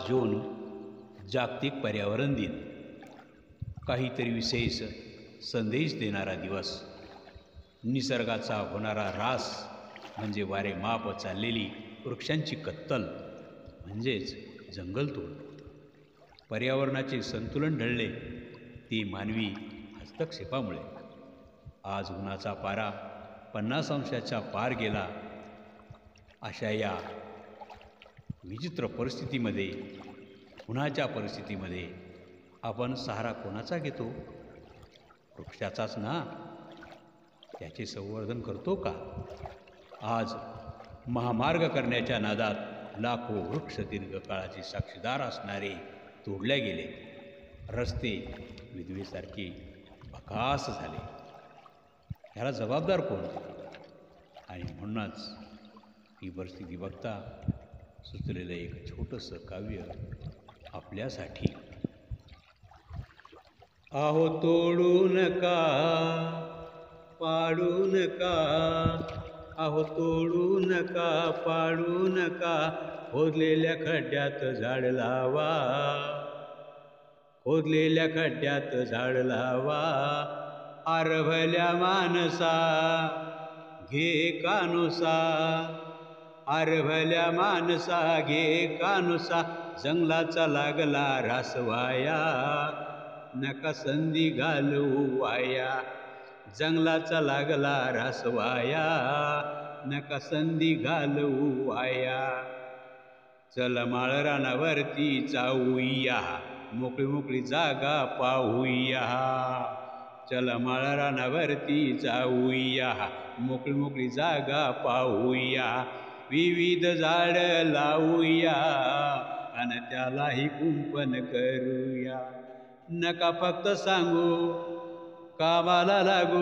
जून जागतिक पर्यावरण दिन. काहीतरी विशेष संदेश देणारा दिवस. निसर्गाचा होणारा ऱ्हास म्हणजे वारेमाप चाललेली वृक्षांची कत्तल म्हणजेच जंगलतोड. पर्यावरणाचे संतुलन ढळले ते मानवी हस्तक्षेपामुळे. आज उन्हाचा पारा 50 अंशाच्या पार गेला. अशा या विचित्र परिस्थितीमध्ये, उन्हाच्या परिस्थितीमध्ये आपण सहारा कोणाचा घेतो? वृक्षाचाच ना. त्याचे संवर्धन करतो का? आज महामार्ग करण्याच्या नादात लाखो वृक्ष दीर्घकाळाचे साक्षीदार असणारे तोडले गेले. रस्ते विधवेसारखे भकास झाले. ह्याला जबाबदार कोण? आणि म्हणूनच ही परिस्थिती बघता सुचलेलं एक छोटंसं काव्य आपल्यासाठी. आहो तोडू नका, पाडू नका, आहो तोडू नका, पाडू नका, खोदलेल्या खड्ड्यात झाड लावा, खोदलेल्या खड्ड्यात झाड लावा. आरभल्या माणसा घे कानुसा, आरभल्या माणसा घे कानुसा, जंगलाचा लागला रासवाया, नका संधी घालवू वाया. जंगलाचा लागला रासवाया, नका संधी घालवू वाया. चल माळरानावरती जाऊया, मोकळी मोकळी जागा पाहूया. चल माळरानावरती जाऊया, मोकळी मोकळी जागा पाहूया. विविध झाड लावूया आणि त्यालाही कुंपण करूया. नका फक्त सांगू कामाला लागू,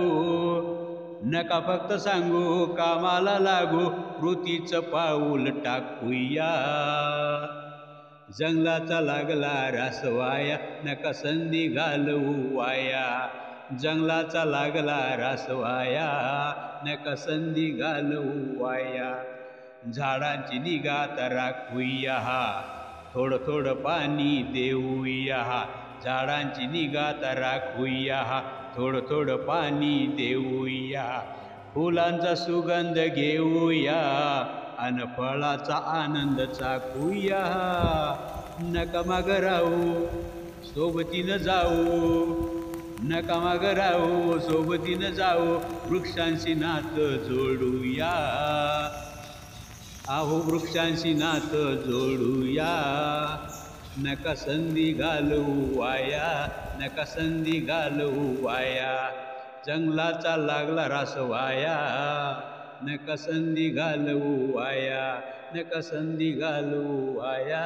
नका फक्त सांगू कामाला लागू, कृतीचं पाऊल टाकूया. जंगलाचा लागला रासवाया, नका संधी घालवू वाया. जंगलाचा लागला रासवाया, नका संधी घालवू वाया. झाडांची निगा तर राखूया, थोडं थोडं पाणी देऊया. झाडांची निगा तर राखूया, थोडं थोडं पाणी देऊया. फुलांचा सुगंध घेऊया आणि फळाचा आनंद चाखूया. नका माग राहू, सोबतीनं जाऊ, नका माग राहू, सोबतीनं जाऊ. वृक्षांशी नातं जोडूया, आहो वृक्षांशी नातं जोडूया. नका संधी घालवू वाया, नका संधी घालवू वाया. जंगलाचा लागला रासवाया, नका संधी घालवू वाया. नका संधी घालवू वाया,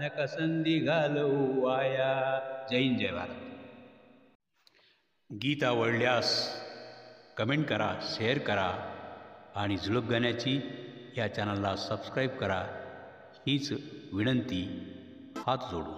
नका संधी घालवू वाया. जय हिंद, जय भारत. गीत आवडल्यास कमेंट करा, शेअर करा आणि झुळूक गाण्याची या चॅनलला सबस्क्राईब करा. हीच विनंती हात जोडून.